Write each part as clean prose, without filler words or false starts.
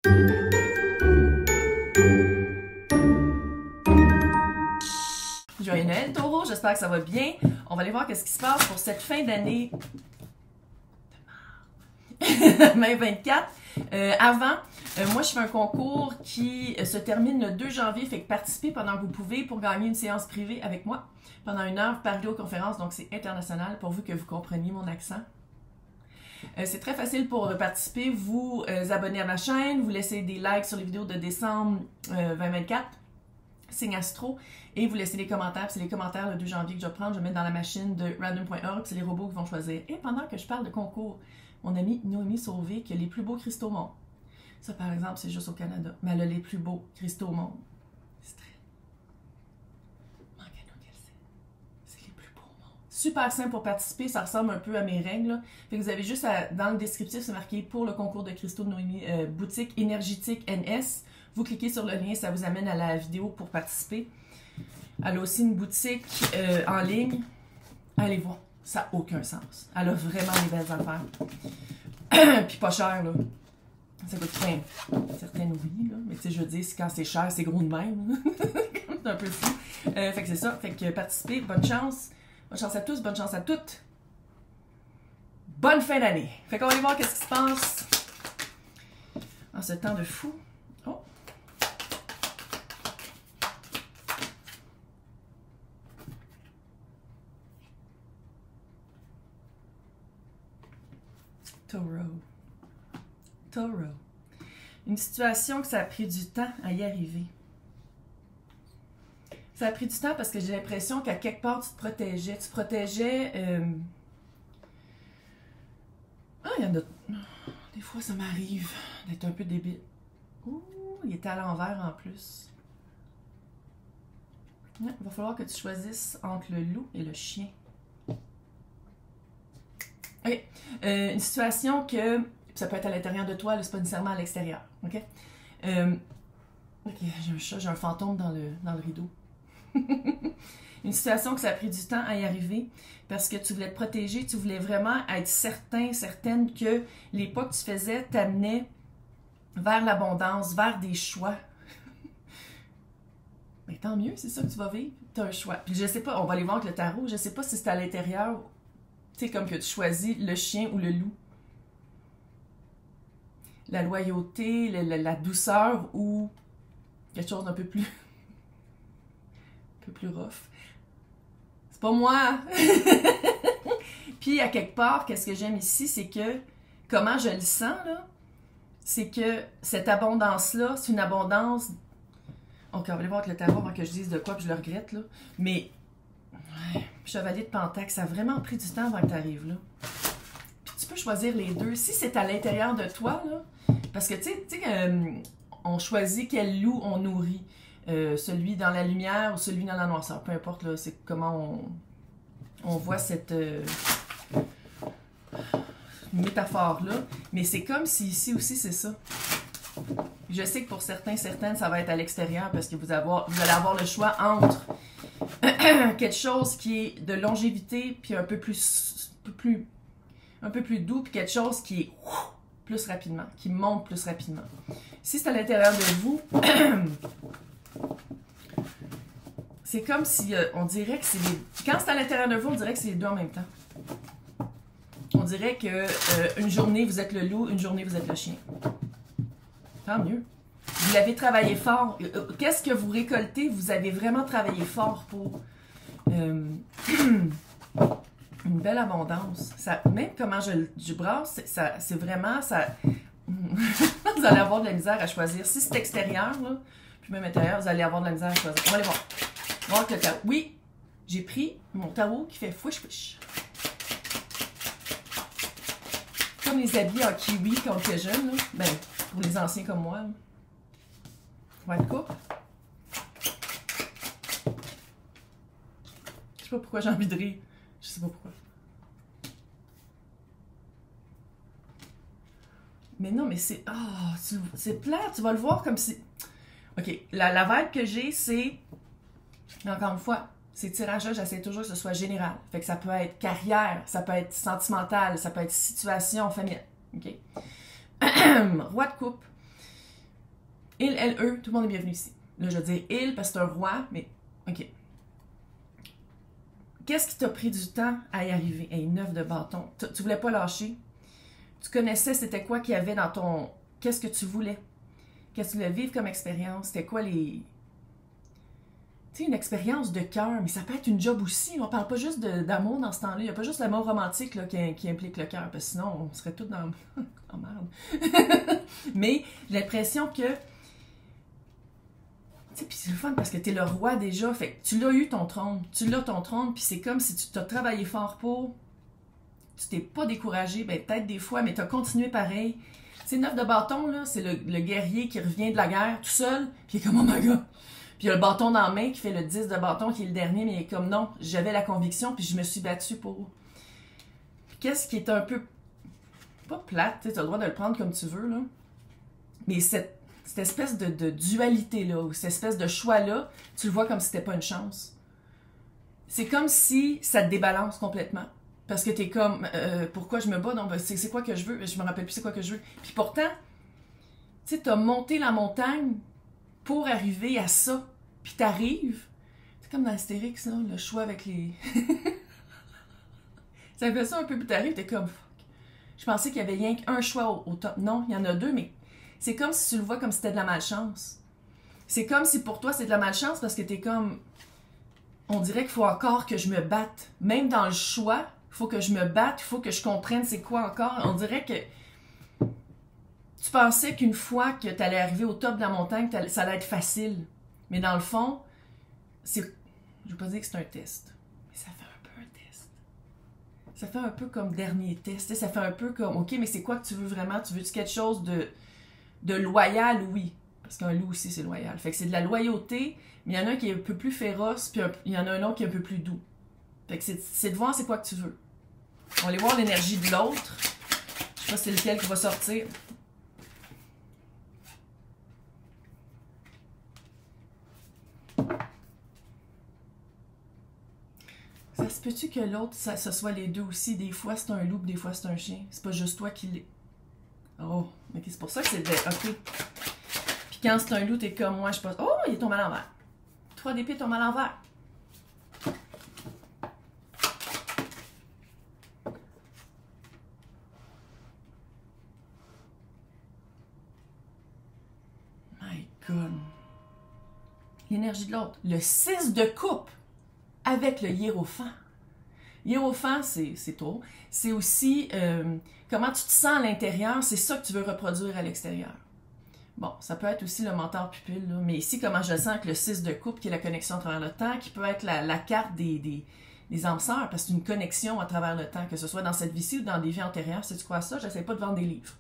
Joyeux Noël, Taureau, j'espère que ça va bien. On va aller voir qu'est-ce qui se passe pour cette fin d'année 2024. Moi, je fais un concours qui se termine le 2 janvier, fait que participez pendant que vous pouvez pour gagner une séance privée avec moi pendant 1 heure par vidéoconférence, donc c'est international pourvu que vous compreniez mon accent. C'est très facile pour participer, vous abonnez à ma chaîne, vous laissez des likes sur les vidéos de décembre 2024, signe astro, et vous laissez des commentaires. C'est les commentaires le 2 janvier que je vais prendre, je vais mettre dans la machine de random.org, c'est les robots qui vont choisir. Et pendant que je parle de concours, mon amie Noémie Sauvé qui a les plus beaux cristaux au monde. Ça, par exemple, c'est juste au Canada, mais elle a les plus beaux cristaux au monde. C'est très... C'est les plus beaux au monde. Super simple pour participer, ça ressemble un peu à mes règles. Là. Fait que vous avez juste dans le descriptif, c'est marqué pour le concours de cristaux de Noémie, boutique énergétique NS. Vous cliquez sur le lien, ça vous amène à la vidéo pour participer. Elle a aussi une boutique en ligne. Allez voir, ça n'a aucun sens. Elle a vraiment des belles affaires. Puis pas cher, là. Ça coûte rien. Certaines oui, là. Mais tu sais, je dis, quand c'est cher, c'est gros de même. C'est un peu fou. Fait que c'est ça. Fait que participez. Bonne chance. Bonne chance à tous. Bonne chance à toutes. Bonne fin d'année. Fait qu'on va aller voir qu'est-ce qui se passe en ce temps de fou. Oh! Taureau. Une situation que ça a pris du temps à y arriver. Ça a pris du temps parce que j'ai l'impression qu'à quelque part, tu te protégeais. Tu protégeais... Ah, il y en a... Des fois, ça m'arrive d'être un peu débile. Ouh, il était à l'envers en plus. Il va falloir que tu choisisses entre le loup et le chien. OK. Une situation que... Ça peut être à l'intérieur de toi, c'est pas nécessairement à l'extérieur. OK? OK, j'ai un chat, j'ai un fantôme dans le rideau. Une situation que ça a pris du temps à y arriver parce que tu voulais te protéger, tu voulais vraiment être certaine que les pas que tu faisais t'amenaient vers l'abondance, vers des choix. Mais tant mieux, c'est ça que tu vas vivre. Tu as un choix. Puis je sais pas, on va aller voir avec le tarot, je sais pas si c'est à l'intérieur, tu sais, comme que tu choisis le chien ou le loup. La loyauté, la douceur ou quelque chose d'un peu plus rough. C'est pas moi! Puis à quelque part, qu'est-ce que j'aime ici, c'est que comment je le sens, là, c'est que cette abondance-là, c'est une abondance... Ok, on va aller voir avec le tarot avant que je dise de quoi, puis je le regrette, là. Mais, ouais, Chevalier de Pentacle, ça a vraiment pris du temps avant que tu arrives là. Puis tu peux choisir les deux. Si c'est à l'intérieur de toi, là, parce que, tu sais, on choisit quel loup on nourrit. Celui dans la lumière ou celui dans la noirceur. Peu importe, là, c'est comment on voit cette métaphore-là. Mais c'est comme si ici aussi, c'est ça. Je sais que pour certaines, ça va être à l'extérieur parce que vous allez avoir le choix entre quelque chose qui est de longévité puis un peu plus doux puis quelque chose qui est... plus rapidement, qui monte plus rapidement. Si c'est à l'intérieur de vous, c'est comme si on dirait que c'est les... Quand c'est à l'intérieur de vous, on dirait que c'est les deux en même temps. On dirait que une journée vous êtes le loup, une journée vous êtes le chien. Tant mieux. Vous l'avez travaillé fort. Qu'est-ce que vous récoltez? Vous avez vraiment travaillé fort pour une belle abondance. Ça, même comment je brasse, c'est vraiment... vous allez avoir de la misère à choisir. Si c'est extérieur, là, puis même intérieur, vous allez avoir de la misère à choisir. On va aller voir. On va voir que le tarot. Oui, j'ai pris mon tarot qui fait fouiche-fouiche. Comme les habits en kiwi quand on était jeune, là. Ben, pour les anciens comme moi. On va être couple. Je sais pas pourquoi j'ai envie de rire. Je sais pas pourquoi. Mais non, mais c'est... Oh, c'est plat, tu vas le voir comme si... OK, la vibe que j'ai, c'est... Encore une fois, ces tirages-là, j'essaie toujours que ce soit général. Fait que ça peut être carrière, ça peut être sentimental, ça peut être situation familiale. OK? Roi de coupe. Il, elle, eux, tout le monde est bienvenu ici. Là, je veux dire il parce que c'est un roi, mais ok. Qu'est-ce qui t'a pris du temps à y arriver? Hey, 9 de bâton. Tu voulais pas lâcher. Tu connaissais c'était quoi qu'il y avait dans ton... Qu'est-ce que tu voulais? Qu'est-ce que tu voulais vivre comme expérience? C'était quoi les... Tu sais, une expérience de cœur, mais ça peut être une job aussi. On parle pas juste d'amour dans ce temps-là. Il n'y a pas juste l'amour romantique là, qui implique le cœur, parce que sinon, on serait tous dans... en merde. Mais j'ai l'impression que... Tu sais, puis c'est le fun parce que t'es le roi déjà. Fait que tu l'as eu ton trône. Tu l'as ton trône, puis c'est comme si tu t'as travaillé fort pour... Tu t'es pas découragé, ben peut-être des fois, mais t'as continué pareil. Tu sais, 9 de bâton, là, c'est le guerrier qui revient de la guerre tout seul, puis il est comme « Oh my God! » Puis il y a le bâton dans la main qui fait le 10 de bâton, qui est le dernier, mais il est comme « Non, j'avais la conviction, puis je me suis battu pour... » Puis qu'est-ce qui est un peu... Pas plate, tu as le droit de le prendre comme tu veux, là. Mais cette espèce de dualité-là, ou cette espèce de choix-là, tu le vois comme si c'était pas une chance. C'est comme si ça te débalance complètement. Parce que t'es comme, pourquoi je me bats? Non, c'est quoi que je veux? Je me rappelle plus c'est quoi que je veux. Puis pourtant, tu sais, t'as monté la montagne pour arriver à ça. Puis t'arrives. C'est comme dans Astérix, là, le choix avec les... ça fait ça un peu, puis t'arrives, t'es comme, fuck. Je pensais qu'il y avait rien qu'un choix au top. Non, il y en a deux, mais c'est comme si tu le vois comme si c'était de la malchance. C'est comme si pour toi, c'est de la malchance parce que t'es comme... On dirait qu'il faut encore que je me batte. Même dans le choix... Il faut que je me batte, il faut que je comprenne c'est quoi encore. On dirait que tu pensais qu'une fois que tu allais arriver au top de la montagne, ça allait être facile. Mais dans le fond, c'est... Je ne veux pas dire que c'est un test, mais ça fait un peu un test. Ça fait un peu comme dernier test. Ça fait un peu comme, OK, mais c'est quoi que tu veux vraiment? Tu veux-tu quelque chose de loyal? Oui. Parce qu'un loup aussi, c'est loyal. Fait que c'est de la loyauté, mais il y en a un qui est un peu plus féroce, puis il y en a un autre qui est un peu plus doux. Fait que c'est de voir c'est quoi que tu veux. On va aller voir l'énergie de l'autre. Je sais pas c'est lequel qui va sortir. Ça se peut-tu que l'autre, ce soit les deux aussi? Des fois c'est un loup, des fois c'est un chien. C'est pas juste toi qui l'es. Oh, ok, c'est pour ça que c'est de... Ok. Puis quand c'est un loup, t'es comme moi, je pense... Oh, il est tombé à l'envers. 3 d'épée tombent à l'envers. L'énergie de l'autre. Le 6 de coupe avec le hiérophant. Hiérophant, c'est tôt. C'est aussi comment tu te sens à l'intérieur, c'est ça que tu veux reproduire à l'extérieur. Bon, ça peut être aussi le mentor pupille, là, mais ici, comment je le sens avec le 6 de coupe, qui est la connexion à travers le temps, qui peut être la carte des âmes sœurs, parce que c'est une connexion à travers le temps, que ce soit dans cette vie-ci ou dans des vies antérieures. Si tu crois ça, j'essaie pas de vendre des livres.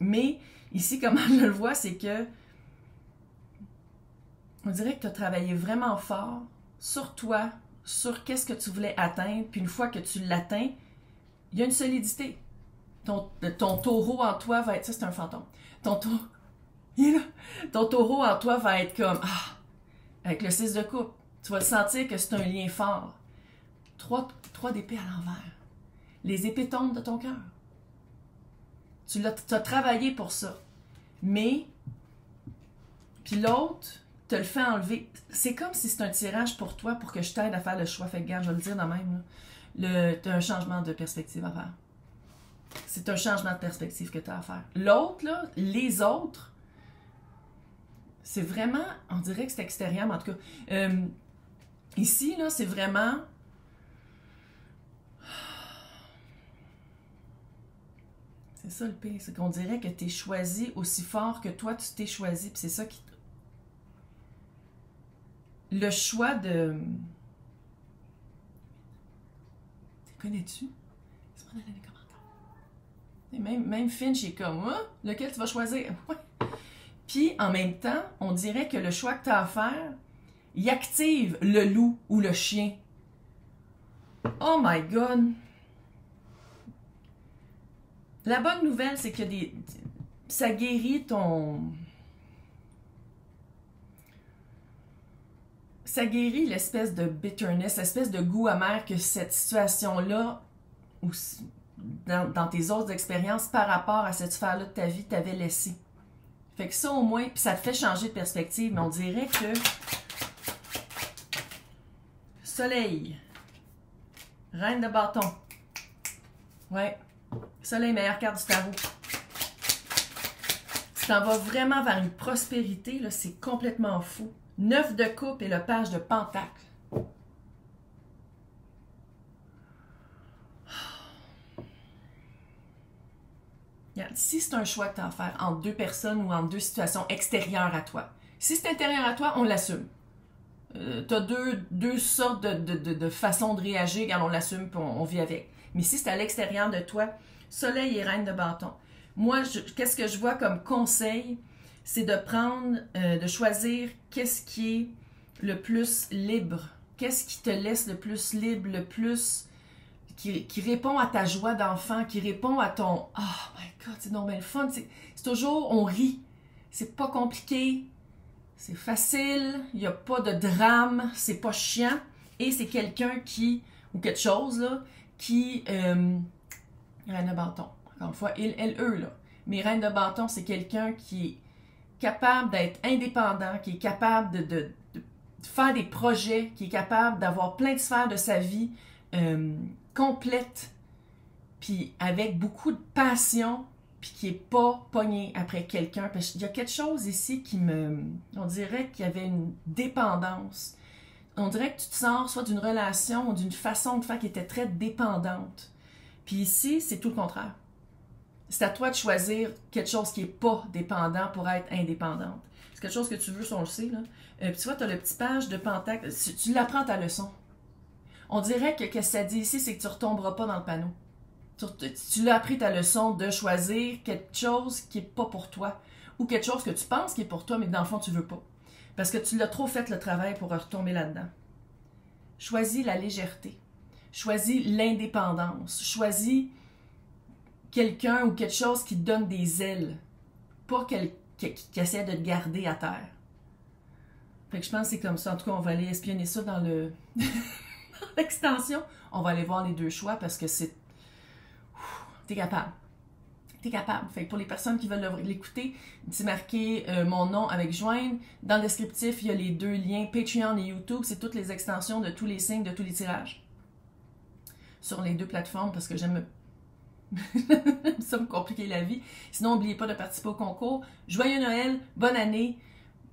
Mais ici, comment je le vois, c'est que on dirait que tu as travaillé vraiment fort sur toi, sur qu'est-ce que tu voulais atteindre, puis une fois que tu l'atteins, il y a une solidité. Ton taureau en toi va être... Ça, c'est un fantôme. Il est là. Ton taureau en toi va être comme... Ah, avec le 6 de coupe. Tu vas le sentir que c'est un lien fort. 3 d'épée à l'envers. Les épées tombent de ton cœur. Tu as travaillé pour ça. Mais... Puis l'autre... te le fait enlever. C'est comme si c'est un tirage pour toi, pour que je t'aide à faire le choix. Fait que, regarde, je vais le dire de même. Tu as un changement de perspective à faire. C'est un changement de perspective que tu as à faire. L'autre, là, les autres, c'est vraiment, on dirait que c'est extérieur, mais en tout cas, ici, là, c'est vraiment... C'est ça le pire, c'est qu'on dirait que tu es choisi aussi fort que toi, tu t'es choisi, puis c'est ça qui... Le choix de... Connais-tu? Laisse-moi dans les commentaires. Même Finch est comme, hein? Lequel tu vas choisir? Ouais. Puis, en même temps, on dirait que le choix que tu as à faire, il active le loup ou le chien. Oh my God! La bonne nouvelle, c'est que ça guérit ton... Ça guérit l'espèce de bitterness, l'espèce de goût amer que cette situation-là, ou dans tes autres expériences par rapport à cette sphère-là de ta vie, t'avait laissé. Fait que ça au moins, puis ça te fait changer de perspective, mais on dirait que Soleil, Reine de bâton, ouais, Soleil, meilleure carte du tarot. Tu t'en vas vraiment vers une prospérité, là, c'est complètement fou. 9 de coupe et le page de pentacle. Si c'est un choix que tu as à faire entre deux personnes ou entre deux situations extérieures à toi, si c'est intérieur à toi, on l'assume. Tu as deux sortes de façons de réagir quand on l'assume et on vit avec. Mais si c'est à l'extérieur de toi, Soleil et Reine de bâton. Moi, qu'est-ce que je vois comme conseil? C'est de prendre, de choisir qu'est-ce qui est le plus libre. Qu'est-ce qui te laisse le plus libre, le plus... Qui répond à ta joie d'enfant, qui répond à ton « Oh my God, c'est donc bien le fun! » C'est toujours, on rit. C'est pas compliqué. C'est facile. Il n'y a pas de drame. C'est pas chiant. Et c'est quelqu'un qui, ou quelque chose, là, qui... Reine de bâton. Encore une fois, elle, eux, là. Mais Reine de bâton, c'est quelqu'un qui est capable d'être indépendant, qui est capable de faire des projets, qui est capable d'avoir plein de sphères de sa vie complète, puis avec beaucoup de passion, puis qui n'est pas pogné après quelqu'un. Il y a quelque chose ici qui on dirait qu'il y avait une dépendance. On dirait que tu te sors soit d'une relation ou d'une façon de faire qui était très dépendante. Puis ici, c'est tout le contraire. C'est à toi de choisir quelque chose qui n'est pas dépendant pour être indépendante. C'est quelque chose que tu veux, on le sait. Là. Puis tu vois, tu as le petit page de pentacle. Tu l'apprends ta leçon. On dirait que ce que ça dit ici, c'est que tu ne retomberas pas dans le panneau. Tu l'as appris ta leçon de choisir quelque chose qui n'est pas pour toi. Ou quelque chose que tu penses qui est pour toi, mais que dans le fond, tu ne veux pas. Parce que tu l'as trop fait le travail pour retomber là-dedans. Choisis la légèreté. Choisis l'indépendance. Choisis quelqu'un ou quelque chose qui te donne des ailes. Pas qui essaie de te garder à terre. Fait que je pense que c'est comme ça. En tout cas, on va aller espionner ça dans le... l'extension. On va aller voir les deux choix parce que c'est... T'es capable. T'es capable. Fait que pour les personnes qui veulent l'écouter, c'est marqué mon nom avec joindre. Dans le descriptif, il y a les deux liens Patreon et YouTube. C'est toutes les extensions de tous les signes, de tous les tirages. Sur les deux plateformes parce que j'aime ça me compliquer la vie. Sinon, n'oubliez pas de participer au concours. Joyeux Noël, bonne année,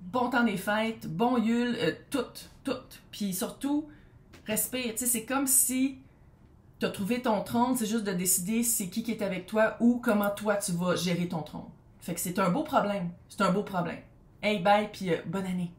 bon temps des fêtes, bon Yule, tout. Puis surtout, respire. Tu sais, c'est comme si tu as trouvé ton trône, c'est juste de décider c'est qui est avec toi ou comment toi tu vas gérer ton trône. Fait que c'est un beau problème. C'est un beau problème. Hey, bye, puis bonne année.